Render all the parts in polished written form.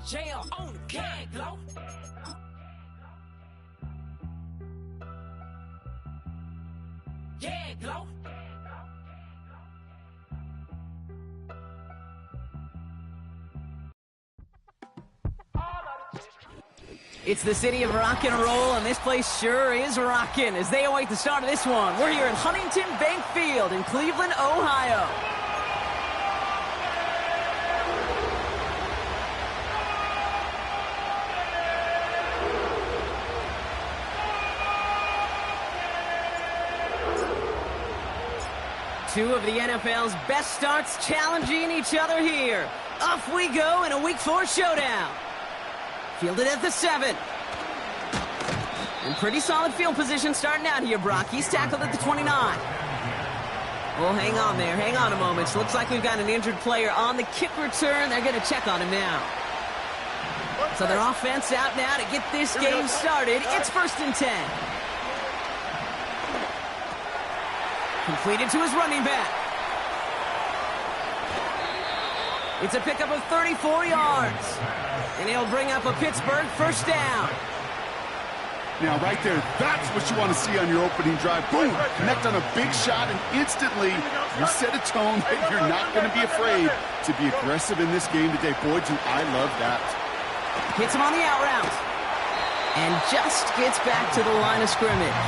jail on the gag, low. Yeah, glow. It's the city of rock and roll, and this place sure is rocking as they await the start of this one. We're here at Huntington Bank Field in Cleveland, Ohio. Two of the NFL's best starts challenging each other here. Off we go in a Week 4 showdown. Fielded at the 7. In pretty solid field position starting out here, Brock. He's tackled at the 29. Well, hang on there. Hang on a moment. Looks like we've got an injured player on the kick return. They're going to check on him now. So their offense out now to get this game started. It's 1st and 10. Completed to his running back. It's a pickup of 34 yards. And he'll bring up a Pittsburgh 1st down. Now, right there, that's what you want to see on your opening drive. Boom! Connect on a big shot, and instantly you set a tone that you're not going to be afraid to be aggressive in this game today. Boy, do I love that. Hits him on the out route. And just gets back to the line of scrimmage.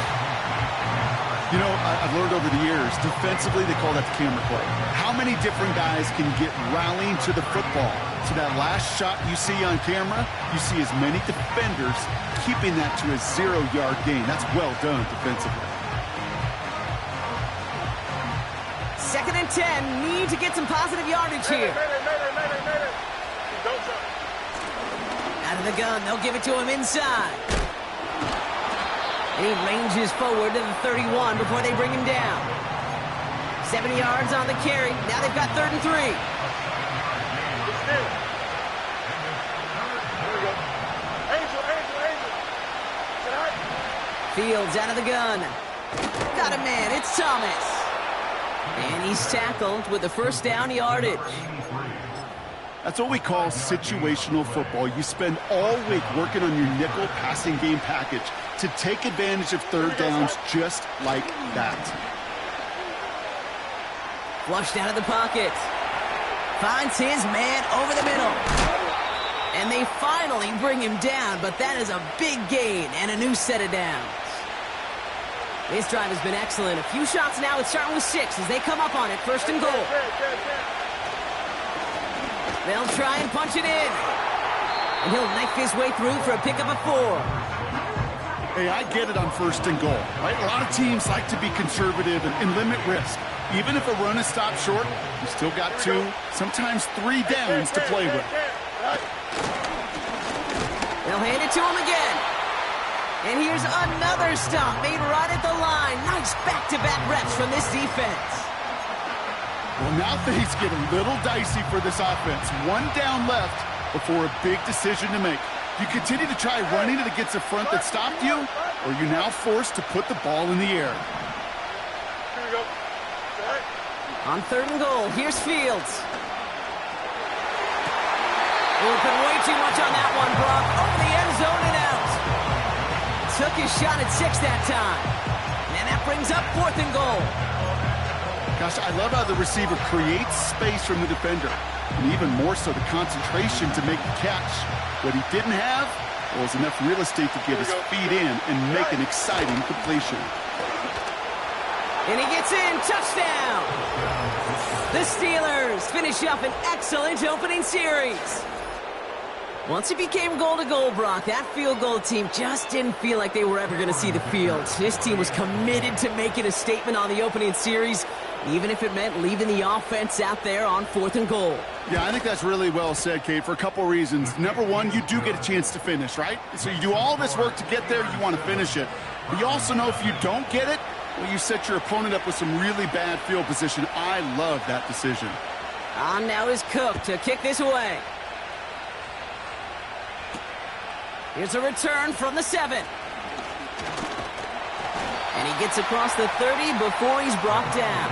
You know, I've learned over the years, defensively, they call that the camera play. How many different guys can get rallying to the football? So that last shot you see on camera, you see as many defenders keeping that to a 0-yard gain. That's well done defensively. 2nd and 10. Need to get some positive yardage here. Out of the gun. They'll give it to him inside. And he ranges forward to the 31 before they bring him down. 70 yards on the carry. Now they've got 3rd and 3. Fields out of the gun. Got a man. It's Thomas. And he's tackled with the 1st down yardage. That's what we call situational football. You spend all week working on your nickel passing game package to take advantage of 3rd downs just like that. Flushed out of the pocket. Finds his man over the middle. And they finally bring him down, but that is a big gain and a new set of downs. This drive has been excellent. A few shots now. It's starting with 6 as they come up on it. 1st and goal. They'll try and punch it in. And he'll knife his way through for a pickup of 4. Hey, I get it on 1st and goal, right? A lot of teams like to be conservative and limit risk. Even if a run is stopped short, you still got 2, sometimes 3 downs to play with. They'll hand it to him again. And here's another stop made right at the line. Nice back-to-back reps from this defense. Well, now things get a little dicey for this offense. 1 down left before a big decision to make. You continue to try running it against a front that stopped you, or you're now forced to put the ball in the air. Here we go. On 3rd and goal, here's Fields. Put way too much on that one, Brock. Over the end zone and out. Took his shot at 6 that time. And that brings up 4th and goal. Gosh, I love how the receiver creates space from the defender, and even more so the concentration to make the catch. What he didn't have was enough real estate to get his feet in and make an exciting completion. And he gets in. Touchdown! The Steelers finish up an excellent opening series. Once it became goal-to-goal, Brock, that field goal team just didn't feel like they were ever going to see the field. This team was committed to making a statement on the opening series, even if it meant leaving the offense out there on 4th and goal. Yeah, I think that's really well said, Kate, for a couple reasons. Number one, you do get a chance to finish, right? So you do all this work to get there, you want to finish it. But you also know if you don't get it, well, you set your opponent up with some really bad field position. I love that decision. On now is Cook to kick this away. Here's a return from the 7. And he gets across the 30 before he's brought down.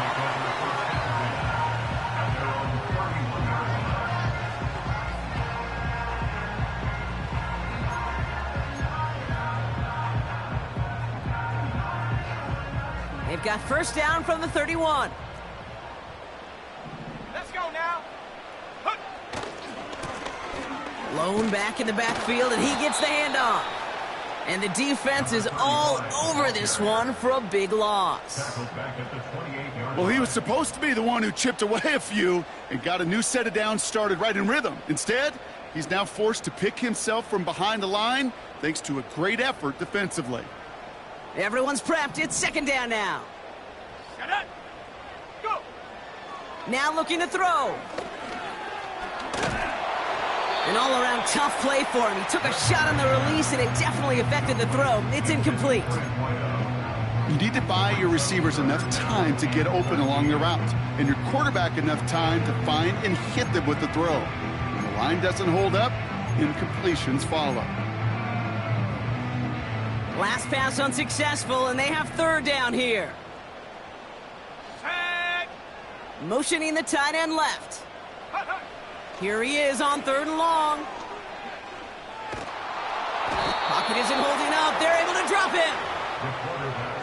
They've got first down from the 31. Let's go now. Lone back in the backfield, and he gets the handoff. And the defense is all over this one for a big loss. Well, he was supposed to be the one who chipped away a few and got a new set of downs started right in rhythm. Instead, he's now forced to pick himself from behind the line thanks to a great effort defensively. Everyone's prepped. It's second down now. Set up. Go. Now looking to throw. An all-around tough play for him. He took a shot on the release, and it definitely affected the throw. It's incomplete. You need to buy your receivers enough time to get open along the route, and your quarterback enough time to find and hit them with the throw. When the line doesn't hold up, incompletions follow. Last pass unsuccessful, and they have third down here. Tag. Motioning the tight end left. Here he is on third and long. Pocket isn't holding up. They're able to drop him.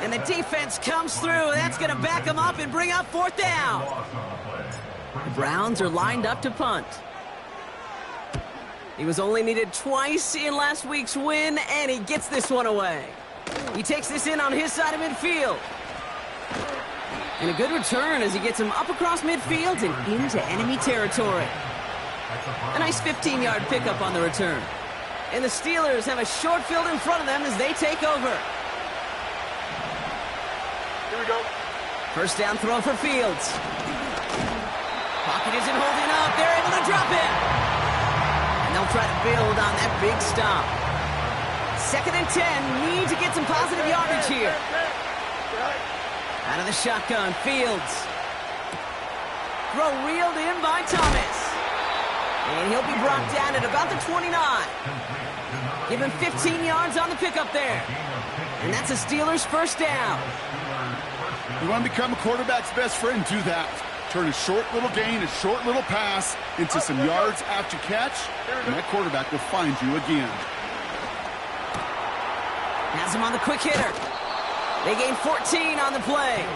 And the defense comes through. That's going to back him up and bring up fourth down. The Browns are lined up to punt. He was only needed twice in last week's win, and he gets this one away. He takes this in on his side of midfield. And a good return as he gets him up across midfield and into enemy territory. A nice 15-yard pickup on the return. And the Steelers have a short field in front of them as they take over. Here we go. First down throw for Fields. Pocket isn't holding up. They're able to drop it. And they'll try to build on that big stop. Second and 10. Need to get some positive yardage here. Out of the shotgun, Fields. Throw reeled in by Thomas. And he'll be brought down at about the 29. Give him 15 yards on the pickup there. And that's a Steelers first down. You want to become a quarterback's best friend? Do that. Turn a short little gain, a short little pass into some yards after catch, and that quarterback will find you again. Has him on the quick hitter. They gain 14 on the play.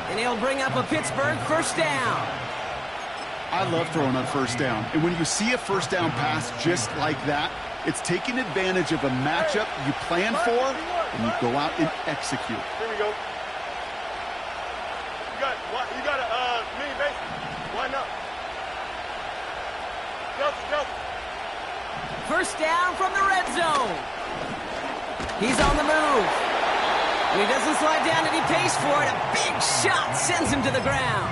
And he'll bring up a Pittsburgh first down. I love throwing on first down. And when you see a first down pass just like that, it's taking advantage of a matchup you plan for, and you go out and execute. Here we go. You got a mini base. Why not? Go. First down from the red zone. He's on the move. And he doesn't slide down, and he pays for it. A big shot sends him to the ground.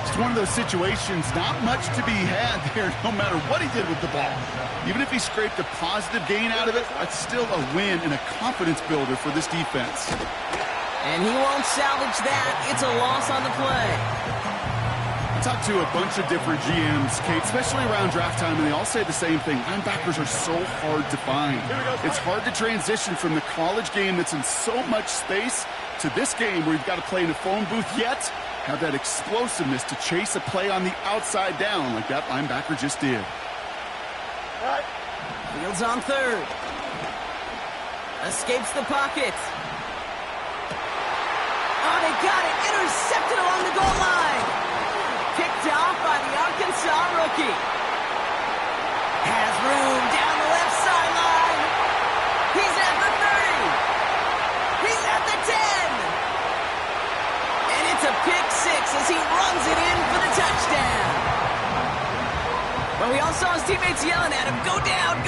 It's one of those situations, not much to be had there no matter what he did with the ball. Even if he scraped a positive gain out of it, that's still a win and a confidence builder for this defense. And he won't salvage that. It's a loss on the play. I talked to a bunch of different GMs, Kate, especially around draft time, and they all say the same thing. Linebackers are so hard to find. It's hard to transition from the college game that's in so much space to this game where you've got to play in a phone booth, yet have that explosiveness to chase a play on the outside down like that linebacker just did. Fields on third. Escapes the pocket. Oh, they got it. Intercepted along the goal line. Picked off by the Arkansas rookie. Has room down the left sideline. He's at the 30. He's at the 10. And it's a pick six as he runs it in for the touchdown. Well, we all saw his teammates yelling at him, go down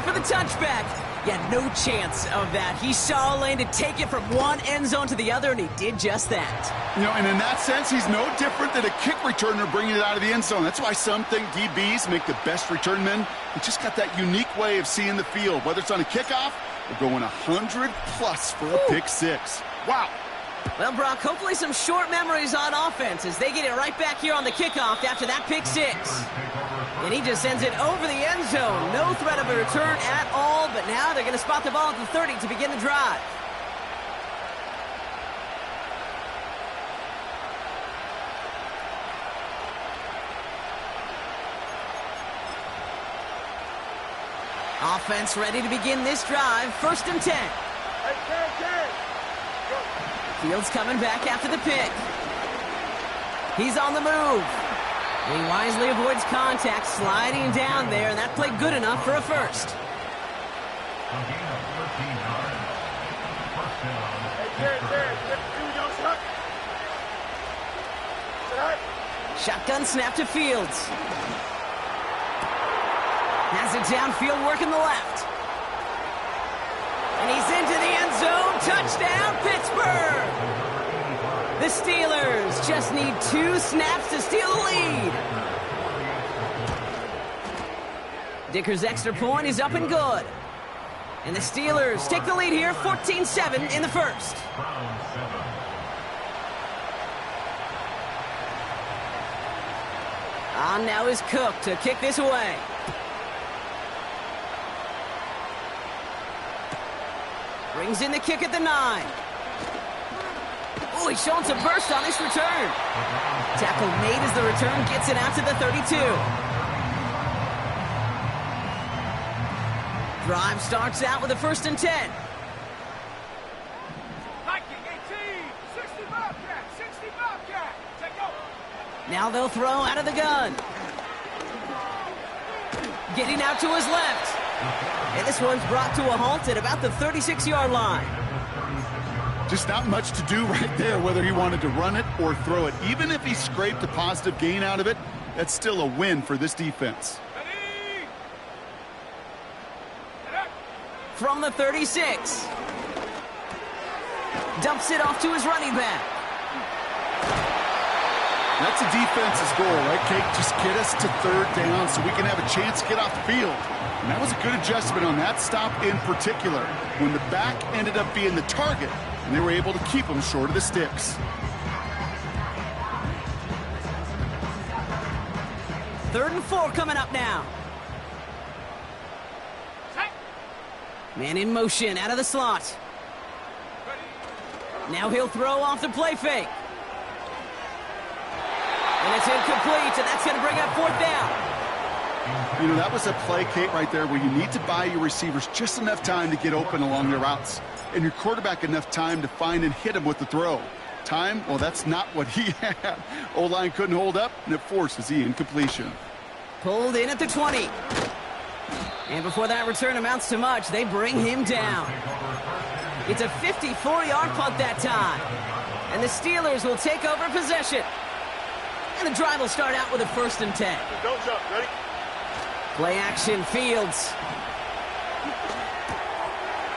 for the touchback. Yeah, no chance of that. He saw a lane to take it from one end zone to the other, and he did just that. You know, and in that sense, he's no different than a kick returner bringing it out of the end zone. That's why some think DBs make the best return men. He just got that unique way of seeing the field, whether it's on a kickoff or going 100+ for a pick six. Wow. Well, Brock, hopefully some short memories on offense as they get it right back here on the kickoff after that pick six. And he just sends it over the end zone. No threat of a return at all, but now they're going to spot the ball at the 30 to begin the drive. Offense ready to begin this drive. First and 10. Fields coming back after the pick. He's on the move. And he wisely avoids contact, sliding down there, and that played good enough for a first. Shotgun snap to Fields. Has it downfield, working the left. And he's into the end zone. Touchdown, Pittsburgh! The Steelers just need 2 snaps to steal the lead. Dicker's extra point is up and good. And the Steelers take the lead here, 14-7 in the first. On now is Cook to kick this away. Brings in the kick at the 9. Oh, he's showing some burst on this return. Tackle made as the return gets it out to the 32. Drive starts out with a 1st and 10. Now they'll throw out of the gun. Getting out to his left. And this one's brought to a halt at about the 36-yard line. Just not much to do right there, whether he wanted to run it or throw it. Even if he scraped a positive gain out of it, that's still a win for this defense. From the 36. Dumps it off to his running back. That's a defense's goal, right, Kate? Just get us to 3rd down so we can have a chance to get off the field. And that was a good adjustment on that stop in particular, when the back ended up being the target, and they were able to keep him short of the sticks. 3rd and 4 coming up now. Man in motion out of the slot. Now he'll throw off the play fake. And it's incomplete, and that's going to bring up 4th down. You know, that was a play, Kate, right there where you need to buy your receivers just enough time to get open along their routes, and your quarterback enough time to find and hit him with the throw. Time, well, that's not what he had. O-line couldn't hold up, and it forces the incompletion. Pulled in at the 20. And before that return amounts to much, they bring him down. It's a 54-yard punt that time. And the Steelers will take over possession. And the drive will start out with a 1st and 10. Don't jump, ready? Play action, Fields.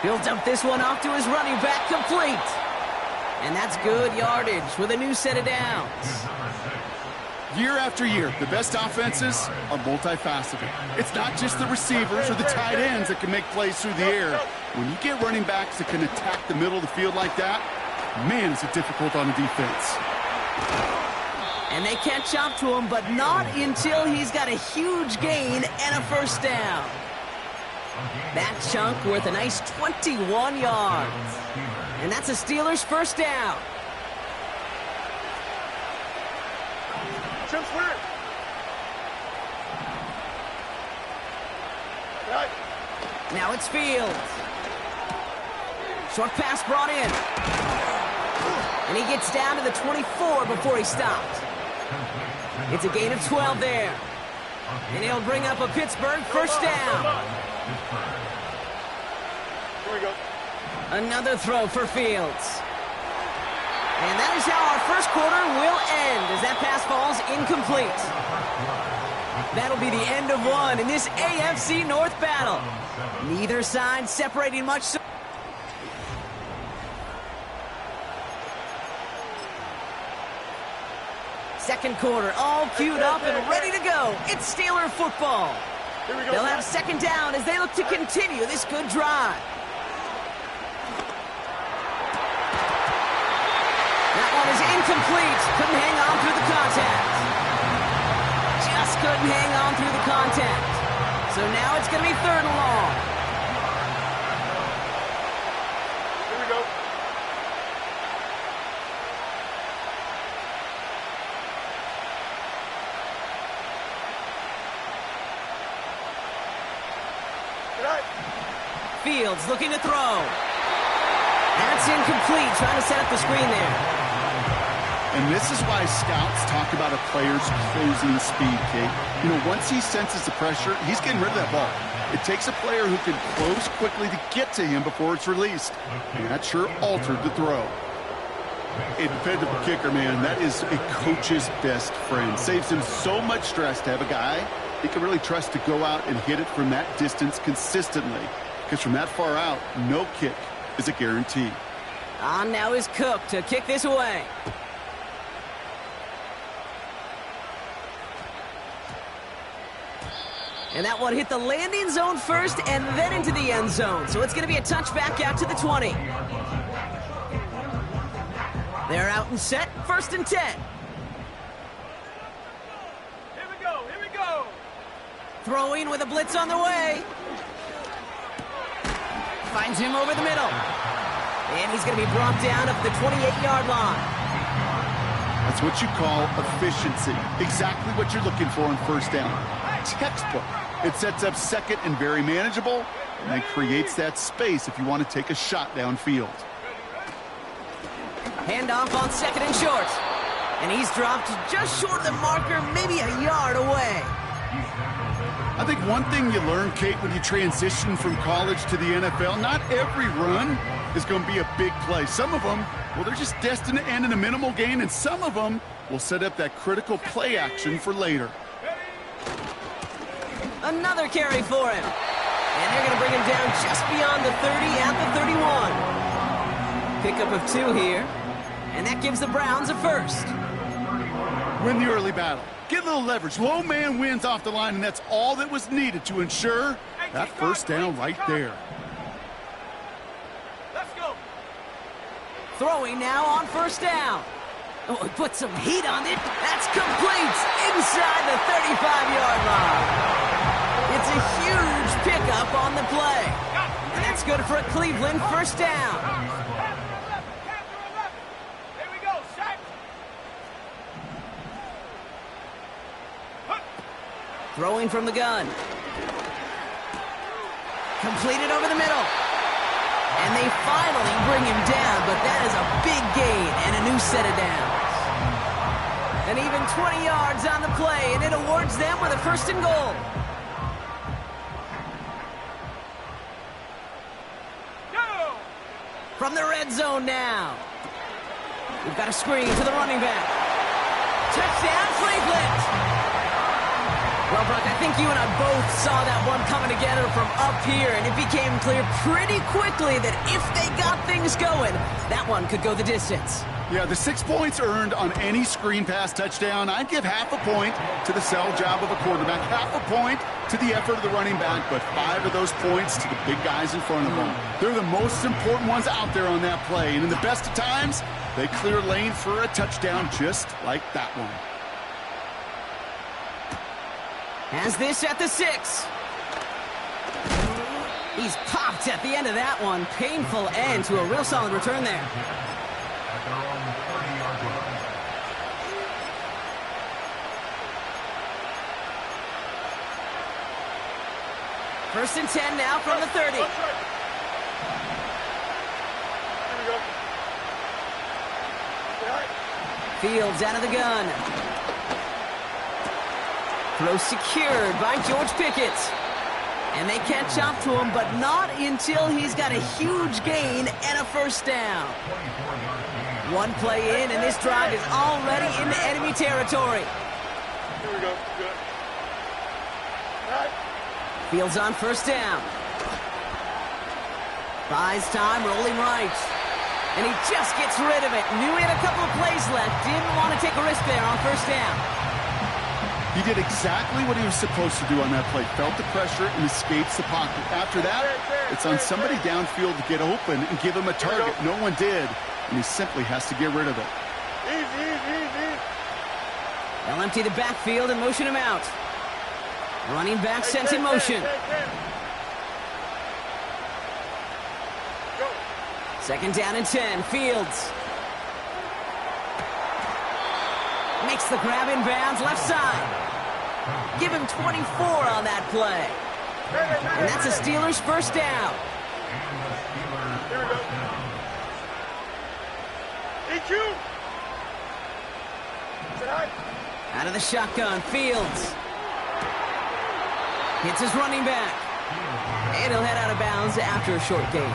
He'll dump this one off to his running back, complete. And that's good yardage with a new set of downs. Year after year, the best offenses are multifaceted. It's not just the receivers or the tight ends that can make plays through the air. When you get running backs that can attack the middle of the field like that, man, is it difficult on the defense. And they catch up to him, but not until he's got a huge gain and a 1st down. That chunk worth a nice 21 yards. And that's a Steelers 1st down. Jump square. Right. Now it's Fields. Short pass brought in. And he gets down to the 24 before he stopped. It's a gain of 12 there. And he'll bring up a Pittsburgh 1st down. Here we go. Another throw for Fields. And that is how our first quarter will end as that pass falls incomplete. That'll be the end of one in this AFC North battle. Neither side separating much. Second quarter, all queued up and ready to go. It's Steeler football. Here we go. They'll have 2nd down as they look to continue this good drive. That one is incomplete. Couldn't hang on through the contact. Just couldn't hang on through the contact. So now it's going to be 3rd and long. Here we go. Fields looking to throw. That's incomplete, trying to set up the screen there. And this is why scouts talk about a player's closing speed, Kate. You know, once he senses the pressure, he's getting rid of that ball. It takes a player who can close quickly to get to him before it's released. And that sure altered the throw. A dependable kicker, man, that is a coach's best friend. Saves him so much stress to have a guy he can really trust to go out and hit it from that distance consistently. Because from that far out, no kick is a guarantee. On now is Cook to kick this away. And that one hit the landing zone first and then into the end zone. So it's going to be a touchback out to the 20. They're out and set, 1st and 10. Here we go, here we go. Throwing with a blitz on the way. Finds him over the middle. And he's going to be brought down at the 28-yard line. That's what you call efficiency. Exactly what you're looking for on 1st down. Textbook. It sets up 2nd and very manageable, and then creates that space if you want to take a shot downfield. Handoff on 2nd and short. And he's dropped just short of the marker, maybe a yard away. I think one thing you learn, Kate, when you transition from college to the NFL, not every run is going to be a big play. Some of them, well, they're just destined to end in a minimal gain, and some of them will set up that critical play action for later. Another carry for him. And they're going to bring him down just beyond the 30 at the 31. Pickup of 2 here. And that gives the Browns a 1st. Win the early battle. Get a little leverage. Low man wins off the line, and that's all that was needed to ensure that 1st down right there. Let's go. Throwing now on 1st down. Oh, he put some heat on it. That's complete inside the 35-yard line. It's a huge pickup on the play. And that's good for a Cleveland 1st down. Here we go, set. Throwing from the gun. Completed over the middle. And they finally bring him down, but that is a big gain and a new set of downs. And even 20 yards on the play, and it awards them with a 1st and goal. From the red zone now. We've got a screen to the running back. Touchdown, Cleveland! Well, Brock, I think you and I both saw that one coming together from up here, and it became clear pretty quickly that if they got things going, that one could go the distance. Yeah, the 6 points earned on any screen pass touchdown. I'd give half a point to the sell job of a quarterback, half a point to the effort of the running back, but 5 of those points to the big guys in front of them. They're the most important ones out there on that play, and in the best of times, they clear lane for a touchdown just like that one. Has this at the 6. He's popped at the end of that one. Painful end to a real solid return there. First and 10 now from the 30. Here we go. Fields out of the gun. Throw secured by George Pickett. And they catch up to him, but not until he's got a huge gain and a 1st down. One play in, and this drive is already into enemy territory. Here we go. Good. All right. Fields on 1st down. Buys time, rolling right. And he just gets rid of it. Knew he had a couple of plays left. Didn't want to take a risk there on 1st down. He did exactly what he was supposed to do on that play. Felt the pressure and escapes the pocket. After that, it's on somebody downfield to get open and give him a target. No one did, and he simply has to get rid of it. Easy. They'll empty the backfield and motion him out. Running back sent in motion. Go. 2nd down and 10. Fields. Makes the grab in bounds left side. Give him 24 on that play. And that's a Steelers 1st down. Here we go. EQ. Tonight. Out of the shotgun, Fields. Hits his running back. And he'll head out of bounds after a short gain.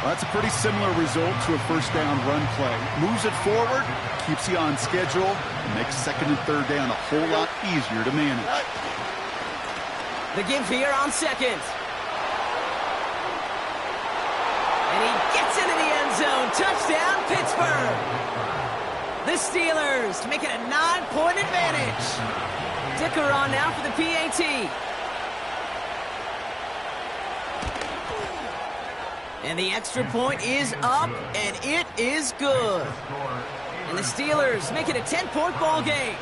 Well, that's a pretty similar result to a first down run play. Moves it forward, keeps you on schedule, and makes second and third down a whole lot easier to manage. The give here on second. And he gets into the end zone. Touchdown, Pittsburgh. The Steelers make it a 9-point advantage. Dicker on now for the PAT. And the extra point is up, and it is good. And the Steelers make it a 10-point ball game.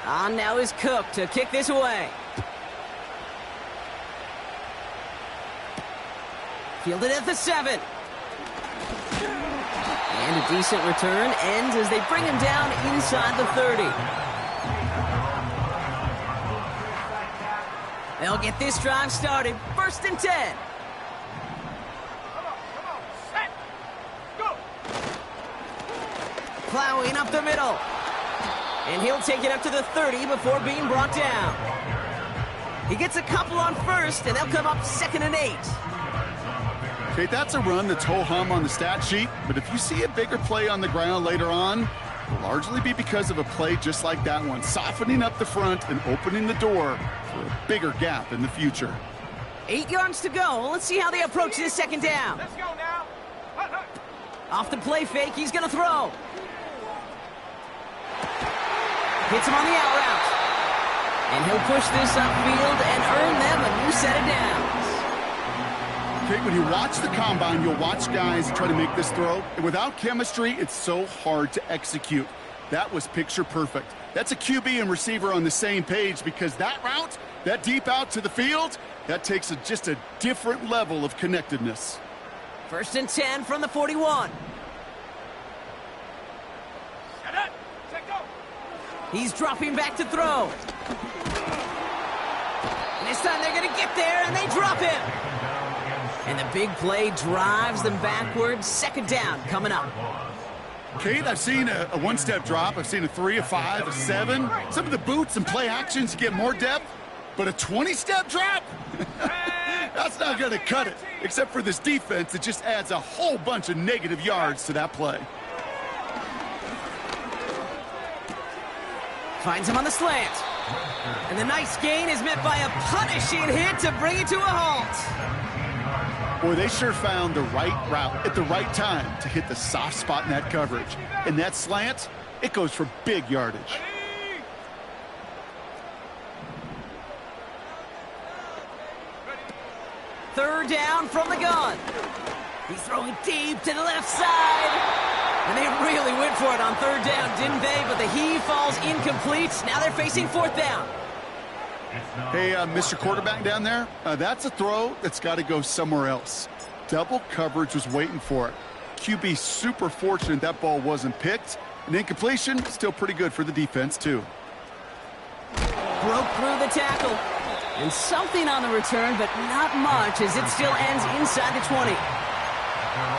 On now is Cook to kick this away. Fielded at the 7. And a decent return ends as they bring him down inside the 30. They'll get this drive started. First and 10. Set. Go. Plowing up the middle. And he'll take it up to the 30 before being brought down. He gets a couple on first, and they'll come up 2nd and 8. Okay, that's a run that's ho-hum on the stat sheet, but if you see a bigger play on the ground later on, it'll largely be because of a play just like that one, softening up the front and opening the door for a bigger gap in the future. 8 yards to go. Let's see how they approach this second down. Let's go now. Hut, hut. Off the play fake, he's going to throw. Hits him on the out route. And he'll push this upfield and earn them a new set of downs. Okay, when you watch the combine, you'll watch guys try to make this throw. And without chemistry, it's so hard to execute. That was picture perfect. That's a QB and receiver on the same page because that route, that deep out to the field, that takes just a different level of connectedness. First and 10 from the 41. Set it. Set go. He's dropping back to throw. And this time they're going to get there, and they drop him. And the big play drives them backwards. Second down coming up. Kate, I've seen a one-step drop. I've seen a 3, a 5, a 7. Some of the boots and play actions get more depth, but a 20-step drop? That's not going to cut it, except for this defense that just adds a whole bunch of negative yards to that play. Finds him on the slant. And the nice gain is met by a punishing hit to bring it to a halt. Boy, they sure found the right route at the right time to hit the soft spot in that coverage. And that slant, it goes for big yardage. Third down from the gun. He's throwing deep to the left side. And they really went for it on third down, didn't they? But the heave falls incomplete. Now they're facing fourth down. Hey, Mr. Quarterback down there, that's a throw that's got to go somewhere else. Double coverage was waiting for it. QB super fortunate that ball wasn't picked. An incompletion, still pretty good for the defense, too. Broke through the tackle. And something on the return, but not much as it still ends inside the 20.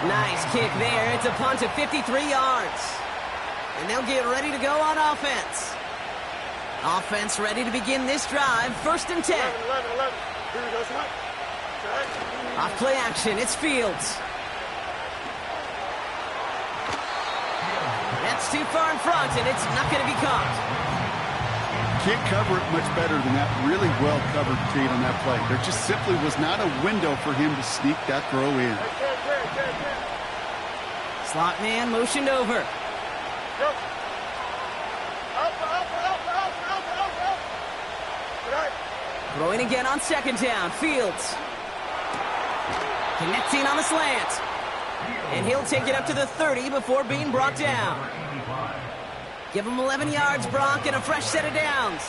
Nice kick there. It's a punt of 53 yards. And they'll get ready to go on offense. Offense ready to begin this drive. First and 10. 11. Here we go, son. Set. Off play action. It's Fields. That's too far in front, and it's not going to be caught. Can't cover it much better than that. Really well covered, Kate, on that play. There just simply was not a window for him to sneak that throw in. Slot man motioned over. Go. Up. Tonight. Throwing again on second down. Fields. Connecting on the slant. And he'll take it up to the 30 before being brought down. Give him 11 yards, Brock, and a fresh set of downs.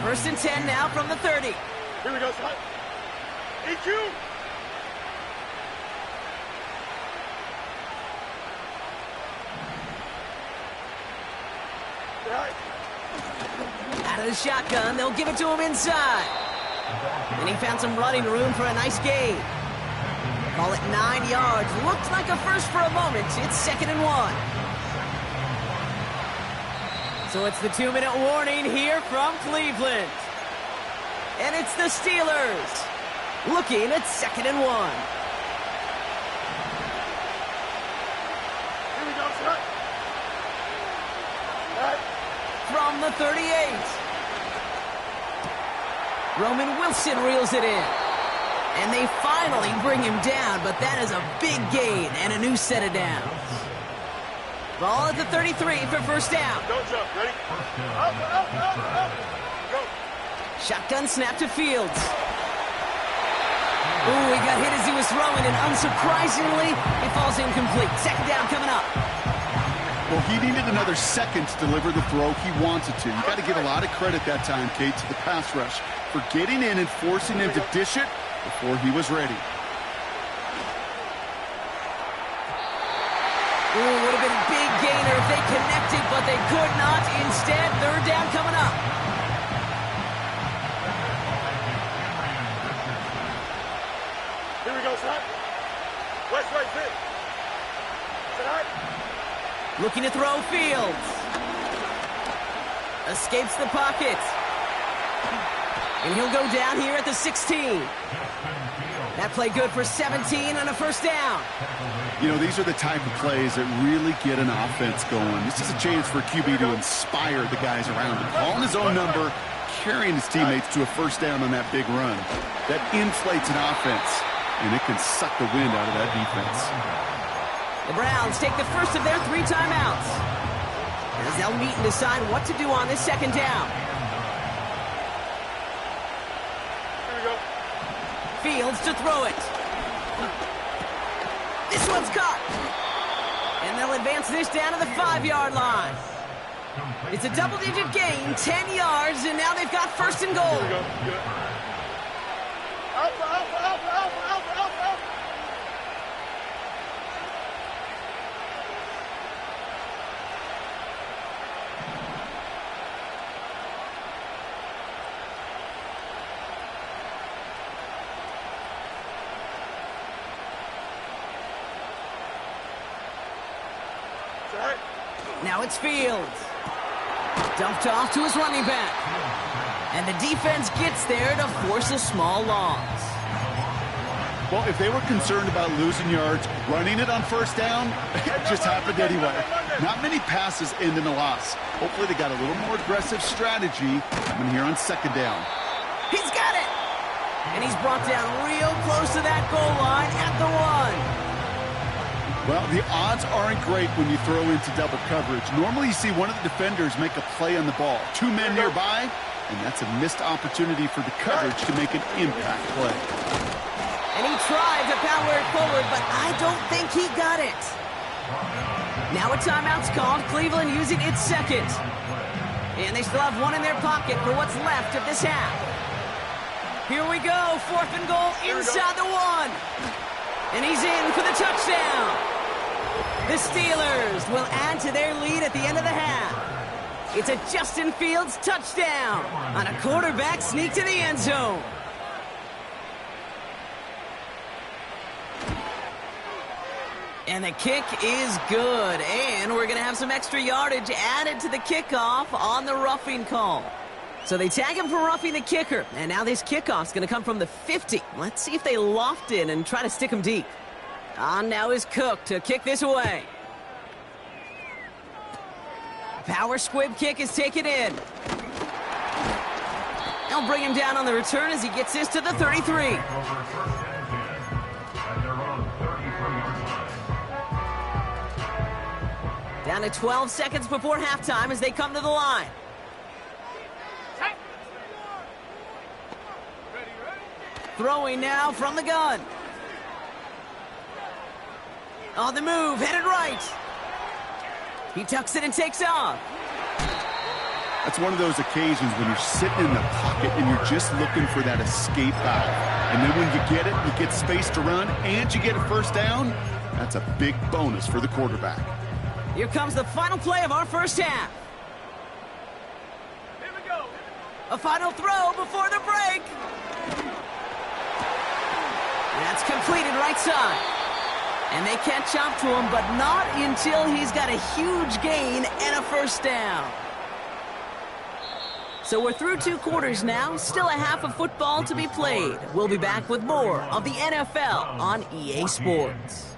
First and 10 now from the 30. Here we go, son. EQ. Out of the shotgun, they'll give it to him inside. And he found some running room for a nice gain. Call it 9 yards. Looked like a first for a moment. It's 2nd and 1. So it's the 2-minute warning here from Cleveland. And it's the Steelers looking at 2nd and 1. Here we go, son. Right. From the 38. Roman Wilson reels it in. And they finally bring him down, but that is a big gain and a new set of downs. Ball at the 33 for first down. Don't jump. Ready? Up, up, up, up. Go. Shotgun snap to Fields. Ooh, he got hit as he was throwing, and unsurprisingly, it falls incomplete. 2nd down coming up. Well, he needed another second to deliver the throw he wanted to. You got to give a lot of credit that time, Kate, to the pass rush for getting in and forcing him to dish it before he was ready. Ooh, would have been a big gainer if they connected, but they could not. Instead, 3rd down coming up. Here we go, son. West, right, fit. Tonight. Looking to throw Fields. Escapes the pocket. And he'll go down here at the 16. That play good for 17 and a first down. You know, these are the type of plays that really get an offense going. This is a chance for QB to inspire the guys around him. Calling his own number, carrying his teammates to a first down on that big run. That inflates an offense, and it can suck the wind out of that defense. The Browns take the first of their 3 timeouts, as they'll meet and decide what to do on this 2nd down. Here we go. Fields to throw it. This one's caught. And they'll advance this down to the 5-yard line. It's a double-digit gain, 10 yards, and now they've got 1st and goal. Here we go. Good. Alpha, alpha, alpha, alpha, alpha, alpha, alpha. Tonight. Now it's Fields. Dumped off to his running back. And the defense gets there to force a small loss. Well, if they were concerned about losing yards, running it on first down, it just happened anyway. Not many passes end in a loss. Hopefully they got a little more aggressive strategy coming here on 2nd down. He's got it! And he's brought down real close to that goal line at the 1. Well, the odds aren't great when you throw into double coverage. Normally you see one of the defenders make a play on the ball. 2 men nearby, and that's a missed opportunity for the coverage to make an impact play. And he tried to power it forward, but I don't think he got it. Now a timeout's called. Cleveland using its 2nd. And they still have 1 in their pocket for what's left of this half. Here we go. 4th and goal inside the 1. And he's in for the touchdown. The Steelers will add to their lead at the end of the half. It's a Justin Fields touchdown on a quarterback sneak to the end zone. And the kick is good. And we're going to have some extra yardage added to the kickoff on the roughing call. So they tag him for roughing the kicker. And now this kickoff's going to come from the 50. Let's see if they loft in and try to stick him deep. On now is Cook to kick this away. Power squib kick is taken in. They'll bring him down on the return as he gets this to the 33. Down to 12 seconds before halftime as they come to the line. Throwing now from the gun. On the move, headed right. He tucks it and takes off. That's one of those occasions when you're sitting in the pocket and you're just looking for that escape valve. And then when you get it, you get space to run, and you get a first down, that's a big bonus for the quarterback. Here comes the final play of our first half. Here we go. A final throw before the break. That's completed right side. And they catch up to him, but not until he's got a huge gain and a first down. So we're through 2 quarters now, still a half of football to be played. We'll be back with more of the NFL on EA Sports.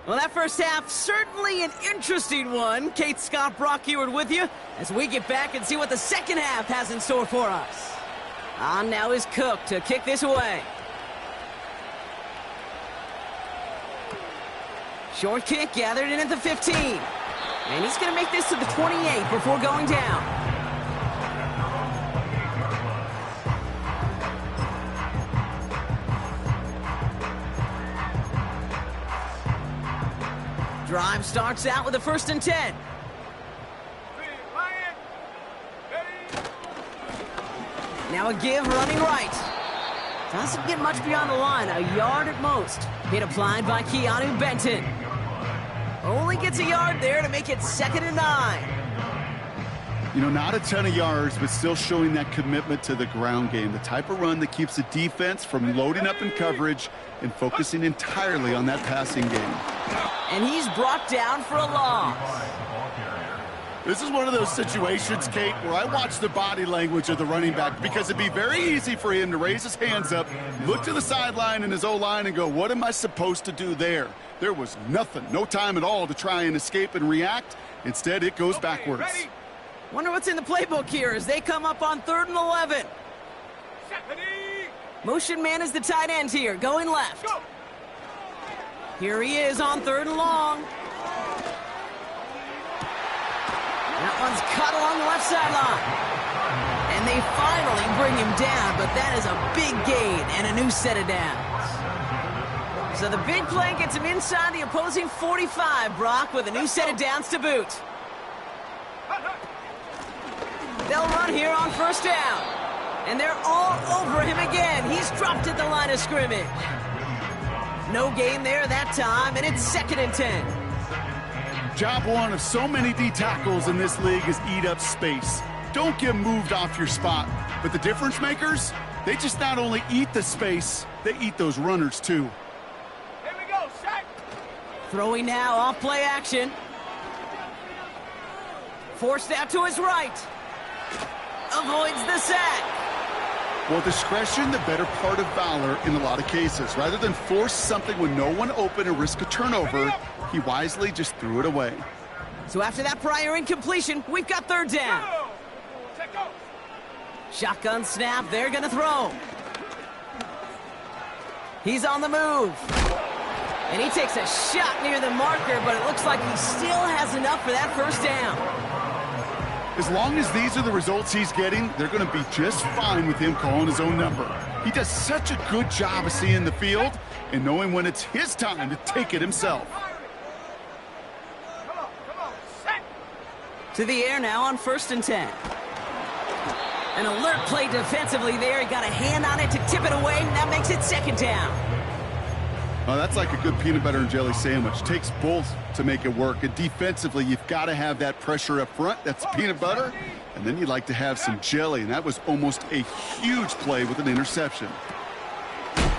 Well, that first half, certainly an interesting one. Kate Scott, Brock Eward with you as we get back and see what the second half has in store for us. On now is Cook to kick this away. Short kick gathered in at the 15. And he's going to make this to the 28 before going down. Drive starts out with a 1st and 10. Now a give running right. Doesn't get much beyond the line, a yard at most. Hit applied by Keanu Benton. Only gets a yard there to make it 2nd and 9. You know, not a ton of yards, but still showing that commitment to the ground game. The type of run that keeps the defense from loading up in coverage and focusing entirely on that passing game. And he's brought down for a loss. This is one of those situations, Kate, where I watch the body language of the running back because it'd be very easy for him to raise his hands up, look to the sideline in his O-line and go, what am I supposed to do there? There was nothing, no time at all to try and escape and react. Instead, it goes backwards. Wonder what's in the playbook here as they come up on 3rd and 11. Motion man is the tight end here, going left. Here he is on 3rd and long. That one's cut along the left sideline. And they finally bring him down, but that is a big gain and a new set of downs. So the big play gets him inside the opposing 45, Brock, with a new set of downs to boot. They'll run here on 1st down. And they're all over him again. He's dropped at the line of scrimmage. No gain there that time, and it's 2nd and 10. Job one of so many D tackles in this league is eat up space. Don't get moved off your spot. But the difference makers, they just not only eat the space, they eat those runners too. Here we go, set. Throwing now off play action. Forced out to his right. Avoids the sack. Well, discretion, the better part of valor in a lot of cases. Rather than force something with no one open and risk a turnover, he wisely just threw it away. So after that prior incompletion, we've got 3rd down. Shotgun snap, they're going to throw. He's on the move. And he takes a shot near the marker, but it looks like he still has enough for that 1st down. As long as these are the results he's getting, they're going to be just fine with him calling his own number. He does such a good job of seeing the field and knowing when it's his time to take it himself. Come on, set. To the air now on 1st and 10. An alert play defensively there. He got a hand on it to tip it away, and that makes it 2nd down. Oh, that's like a good peanut butter and jelly sandwich. Takes both to make it work. And defensively, you've got to have that pressure up front. That's peanut butter. And then you'd like to have some jelly. And that was almost a huge play with an interception.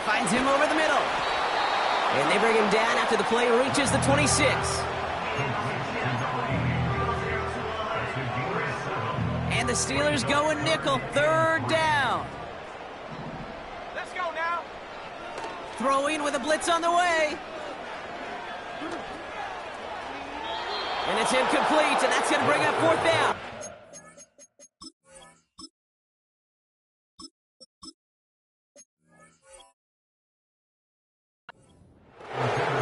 Finds him over the middle. And they bring him down after the play reaches the 26. And the Steelers go in nickel. 3rd down. Let's go now. Throwing with a blitz on the way. And it's incomplete, and that's going to bring up 4th down.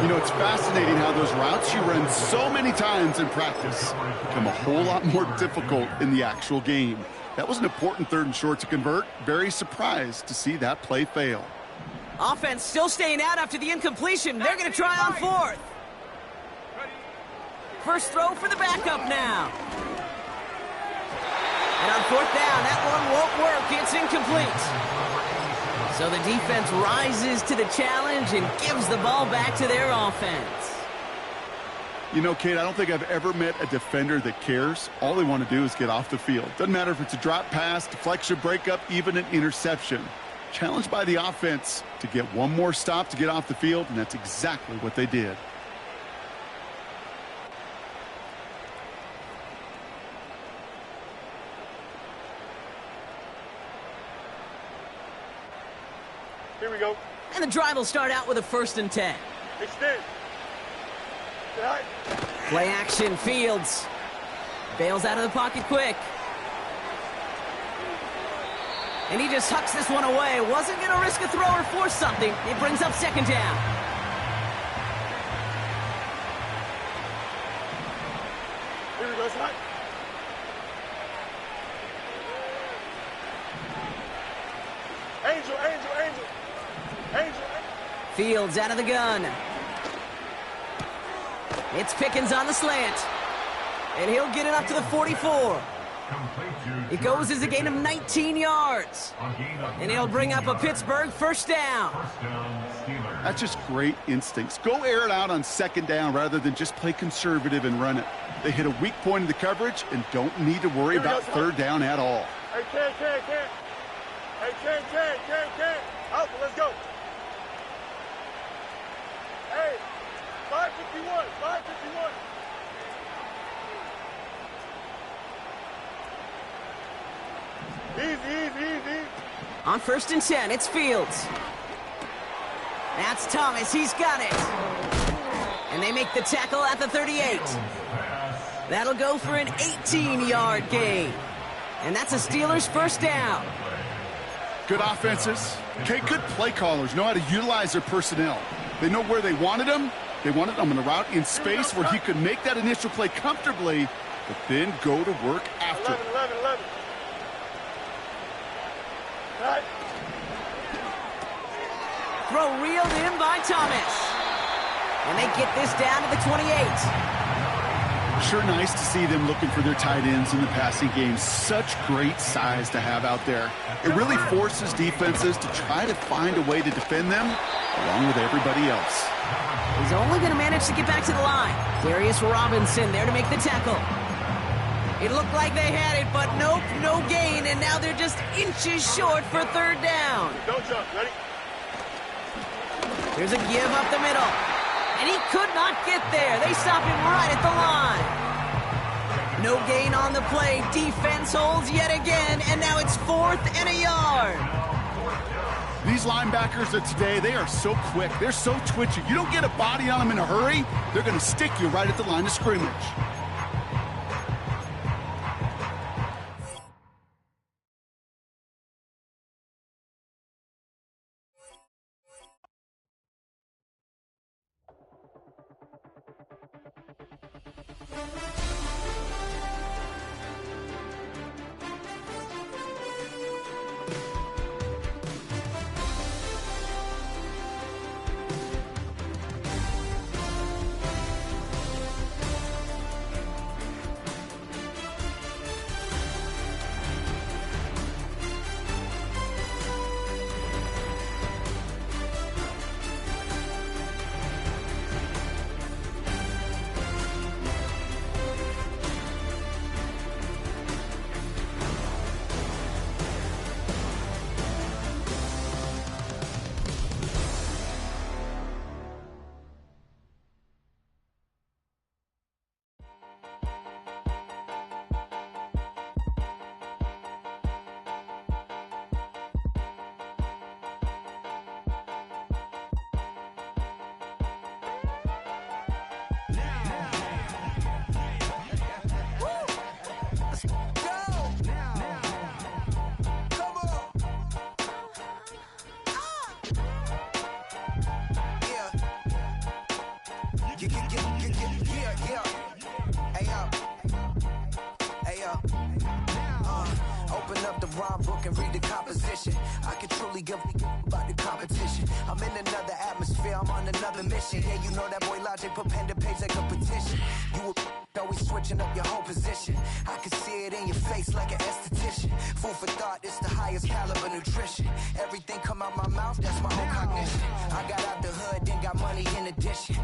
You know, it's fascinating how those routes you run so many times in practice become a whole lot more difficult in the actual game. That was an important 3rd and short to convert. Very surprised to see that play fail. Offense still staying out after the incompletion. They're going to try on 4th. First throw for the backup now. And on 4th down, that one won't work. It's incomplete. So the defense rises to the challenge and gives the ball back to their offense. You know, Kate, I don't think I've ever met a defender that cares. All they want to do is get off the field. Doesn't matter if it's a drop pass, deflection, breakup, even an interception. Challenged by the offense to get one more stop to get off the field, and that's exactly what they did. Here we go. And the drive will start out with a 1st and 10. Extend. Right. Play action, Fields. Bails out of the pocket quick. And he just hucks this one away. Wasn't going to risk a throw or force something. It brings up 2nd down. Here we go, slide. Angel, angel, angel. Angel. Fields out of the gun. It's Pickens on the slant. And he'll get it up to the 44. It goes as a gain of 19 yards. And he'll bring up a Pittsburgh 1st down. That's just great instincts. Go air it out on 2nd down rather than just play conservative and run it. They hit a weak point in the coverage and don't need to worry about 3rd down at all. Hey, Ken. Hey, Ken. Out, let's go. Hey, 551. Easy. On 1st and 10, it's Fields. That's Thomas. He's got it. And they make the tackle at the 38. That'll go for an 18-yard gain. And that's a Steelers 1st down. Good offenses. Okay, good play callers know how to utilize their personnel. They know where they wanted them. They wanted them in a route in space where he could make that initial play comfortably, but then go to work after. 11. Right. Throw reeled in by Thomas. And they get this down to the 28. Sure nice to see them looking for their tight ends in the passing game. Such great size to have out there. It really forces defenses to try to find a way to defend them along with everybody else. He's only going to manage to get back to the line. Darius Robinson there to make the tackle. It looked like they had it, but nope, no gain, and now they're just inches short for 3rd down. Don't jump, ready? Here's a give up the middle. And he could not get there. They stop him right at the line. No gain on the play. Defense holds yet again, and now it's 4th and a yard. These linebackers of today, they are so quick. They're so twitchy. You don't get a body on them in a hurry, they're going to stick you right at the line of scrimmage. Open up the rhyme book and read the composition. I can truly give about the competition. I'm in another atmosphere, I'm on another mission. Yeah, you know that boy Logic put pen to page like a petition. You always switching up your whole position. I can see it in your face like an esthetician. Food for thought, it's the highest caliber nutrition. Everything come out my mouth, that's my own cognition. I got out the hood, then got money in addition.